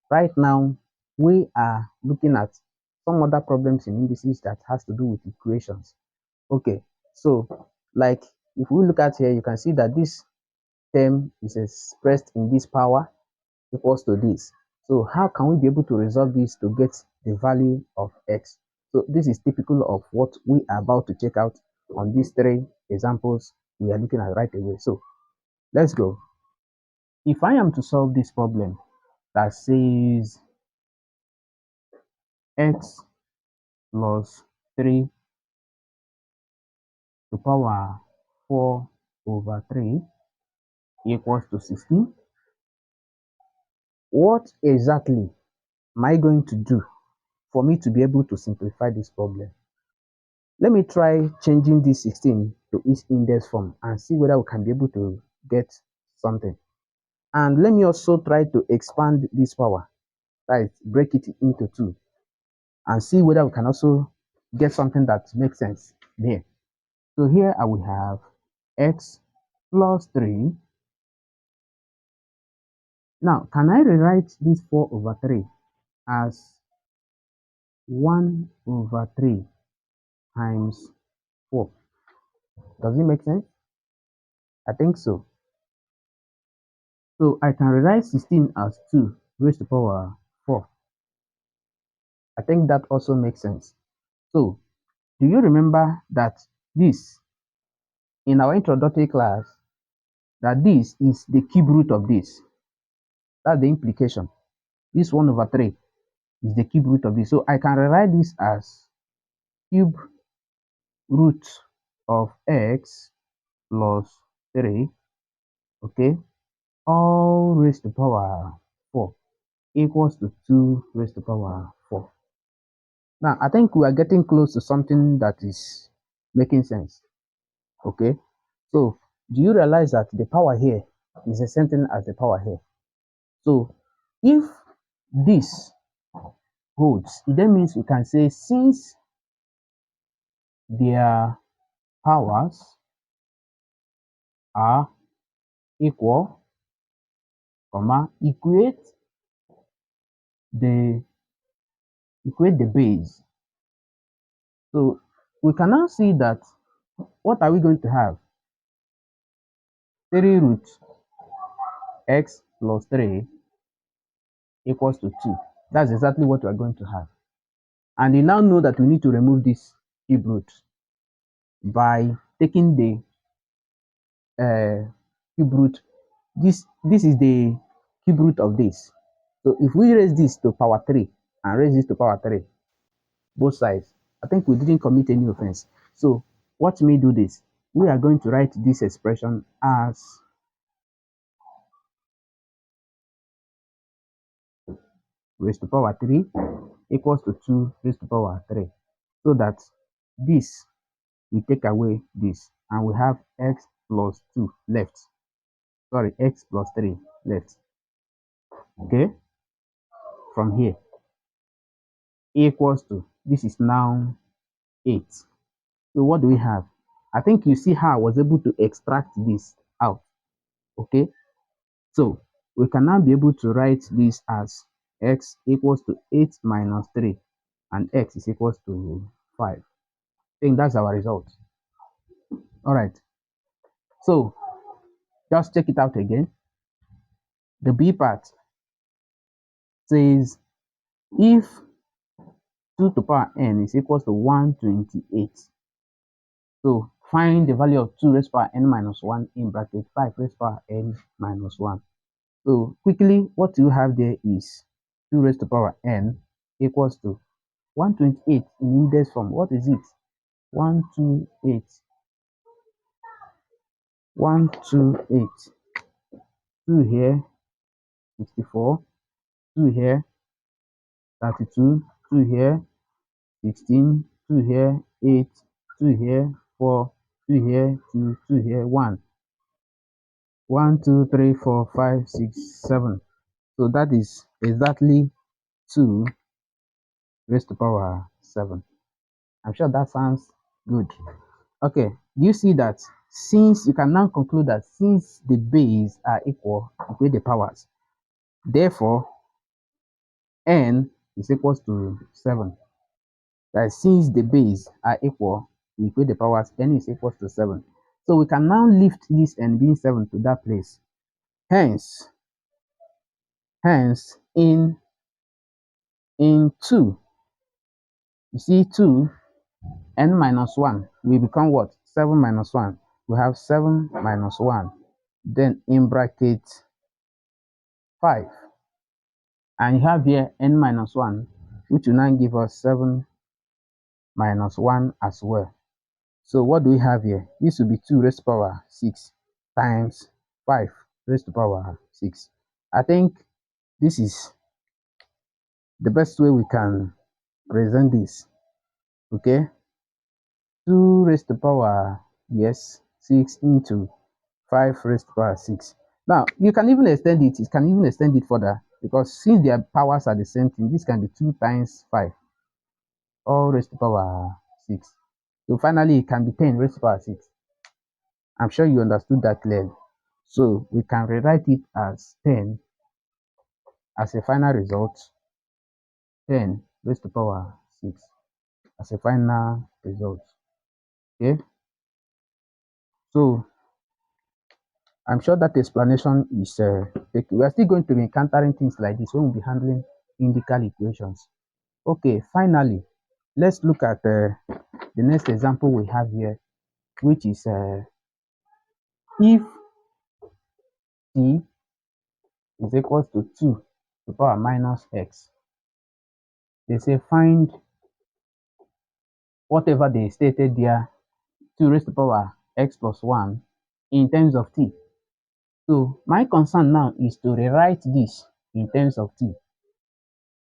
Right now, we are looking at some other problems in indices that has to do with equations. Okay, so like if we look at here, you can see that this term is expressed in this power equals to this. So how can we be able to resolve this to get the value of x? So this is typical of what we are about to check out on these three examples we are looking at right away. So let's go. If I am to solve this problem that says x plus 3 to power 4 over 3 equals to 16, what exactly am I going to do for me to be able to simplify this problem? Let me try changing this 16 to its index form and see whether we can be able to get something. And let me also try to expand this power, right? Break it into 2 and see whether we can also get something that makes sense here. So here I will have x plus 3. Now, can I rewrite this 4 over 3 as 1 over 3 times 4? Does it make sense? I think so. So I can rewrite 16 as 2 raised to the power 4. I think that also makes sense. So, do you remember that this, in our introductory class, that this is the cube root of this? That's the implication. This 1 over 3 is the cube root of this. So I can rewrite this as cube root of x plus 3, okay, all raised to the power 4 equals to 2 raised to the power 4. Now, I think we are getting close to something that is making sense. Okay. So, do you realize that the power here is the same thing as the power here? So, if this holds, it then means we can say since their powers are equal, comma, the equate the base. So, we can now see that what are we going to have? 3 root x plus 3 equals to 2. That's exactly what we are going to have. And you now know that we need to remove this cube root by taking the cube root. This is the cube root of this. So if we raise this to power 3 and raise this to power 3, both sides, I think we didn't commit any offense. So watch me do this. We are going to write this expression as raised to power 3 equals to 2 raised to power 3. So that this, we take away this, and we have x plus 2 left. Sorry, x plus 3 left. Okay, from here equals to, this is now 8. So what do we have? I think you see how I was able to extract this out. Okay, so we can now be able to write this as x equals to 8 minus 3 and x is equals to 5. I think that's our result. All right, so just check it out again. The B part says if 2 to the power n is equals to 128, so find the value of 2 raised to the power n minus 1 in bracket 5 raised to the power n minus 1. So quickly, what you have there is 2 raised to the power n equals to 128 in index form. What is it? 128. 128. 2 here, 64. 2 here, 32. 2 here, 16. 2 here, 8. 2 here, 4. 2 here, 2. 2 here, 1. 1, 2, 3, 4, 5, 6, 7. So that is exactly 2 raised to the power 7. I'm sure that sounds good. Okay, do you see that since you can now conclude that since the base are equal, equate the powers, therefore n is equals to 7. That is, since the base are equal, we equate the powers, n is equals to 7. So we can now lift this n being 7 to that place. Hence in 2, you see 2, n minus 1 will become what? 7 minus 1. We have 7 minus 1. Then in bracket 5. And you have here n minus 1, which will now give us 7 minus 1 as well. So what do we have here? This will be 2 raised to power 6 times 5 raised to power 6. I think this is the best way we can present this. Okay, 2 raised to power, yes, 6 into 5 raised to power 6. Now you can even extend it. You can even extend it further, because since their powers are the same thing, this can be 2 times 5 all raised to power 6. So finally it can be 10 raised to power 6. I'm sure you understood that clearly. So we can rewrite it as 10 as a final result, 10 raised to power 6 as a final result. Okay, so I'm sure that explanation is we are still going to be encountering things like this when we'll be handling indical equations. Okay, finally, let's look at the next example we have here, which is if t is equals to 2 to the power minus x. They say find whatever they stated there, 2 raised to the power x plus 1 in terms of t. So my concern now is to rewrite this in terms of t.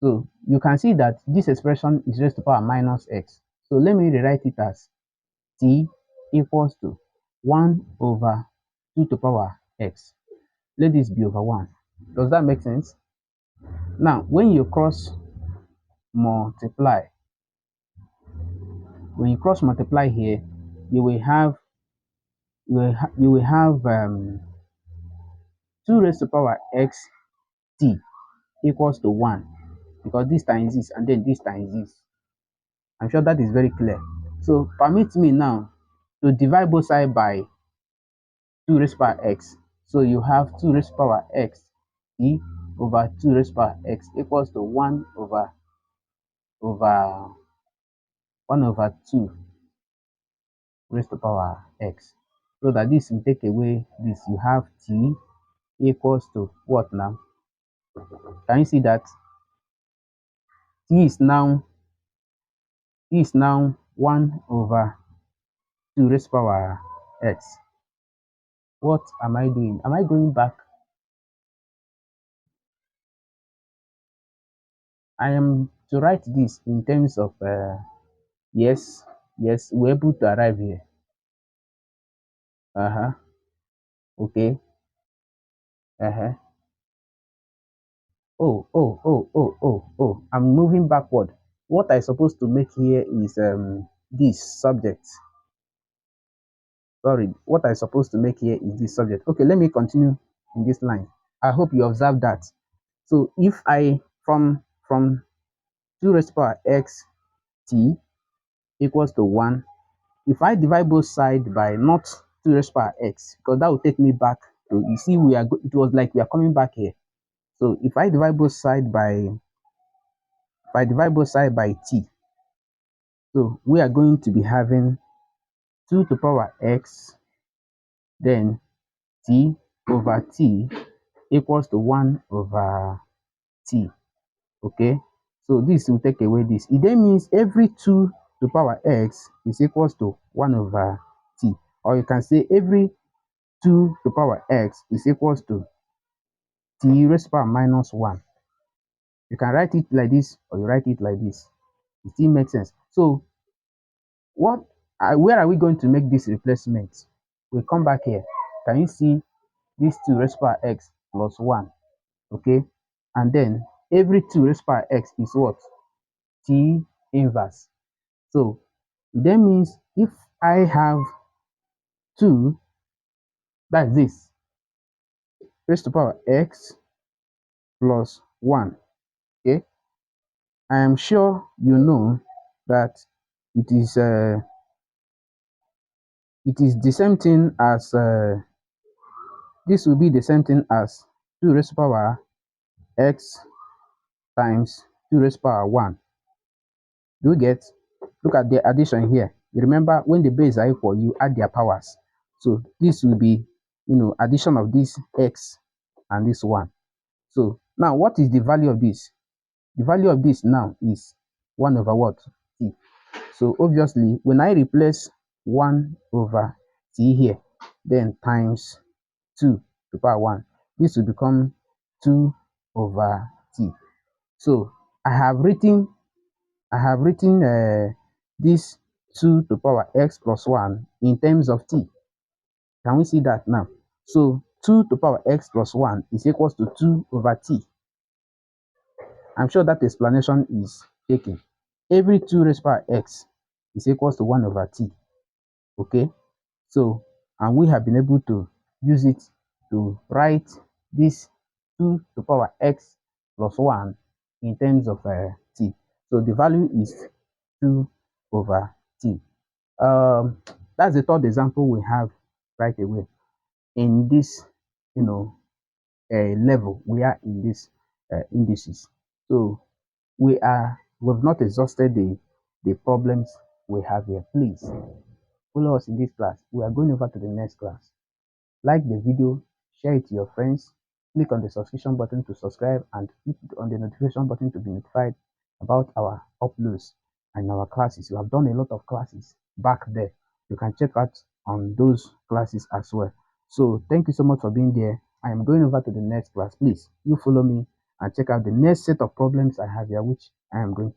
So you can see that this expression is raised to the power minus x. So let me rewrite it as t equals to 1 over 2 to the power x. Let this be over 1. Does that make sense? Now, when you cross multiply, here, you will have 2 raised to the power x t equals to 1, because this times this and then this times this. I'm sure that is very clear. So permit me now to divide both sides by 2 raised to the power x. So you have 2 raised to the power x t over 2 raised to the power x equals to 1 over 2 raised to the power x. So that this will take away this. You have t equals to what now? Can you see that t is now 1 over 2 raised to the power x. What am I doing? Am I going back? I am to write this in terms of yes, we're able to arrive here. Okay. Oh, I'm moving backward. What I supposed to make here is this subject. Sorry, what I supposed to make here is this subject. Okay, let me continue in this line. I hope you observe that. So if I from 2 raised to the power x t equals to 1, if I divide both sides by not 2 raised to the power x, because that will take me back to, you see, it was like we are coming back here. So if I divide both sides by t, so we are going to be having 2 to the power x, then t over t equals to 1 over t. Okay, so this will take away this. It then means every 2 to the power x is equals to 1 over t, or you can say every 2 to the power x is equals to t raised to the power minus 1. You can write it like this, or you write it like this. It still makes sense. So where are we going to make this replacement? We come back here. Can you see this 2 raised to the power x plus 1? Okay, and then every 2 raised to the power x is what? T inverse. So it then means if I have 2, that's this, raised to the power x plus 1. Okay, I am sure you know that it is uh, it is the same thing as this will be the same thing as 2 raised to power x times 2 raised to power 1. Do you get? Look at the addition here. You remember when the base are equal, you add their powers. So this will be, addition of this x and this 1. So now what is the value of this? The value of this now is 1 over what? T. So obviously, when I replace 1 over t here, then times 2 to the power 1, this will become 2 over t. So I have written this 2 to the power x plus 1 in terms of t. Can we see that now? So 2 to the power x plus 1 is equals to 2 over t. I'm sure that explanation is taken. Every 2 raised to power x is equals to 1 over t. Okay? So, and we have been able to use it to write this 2 to the power x plus 1 in terms of t. So the value is 2 over t. That's the third example we have right away in this, level we are in this indices. So we've not exhausted the problems we have here. Please follow us in this class. We are going over to the next class. Like the video, share it to your friends, click on the subscription button to subscribe, and click on the notification button to be notified about our uploads and our classes. We have done a lot of classes back there. You can check out on those classes as well. So thank you so much for being there. I am going over to the next class. Please, you follow me and check out the next set of problems I have here, which I am going to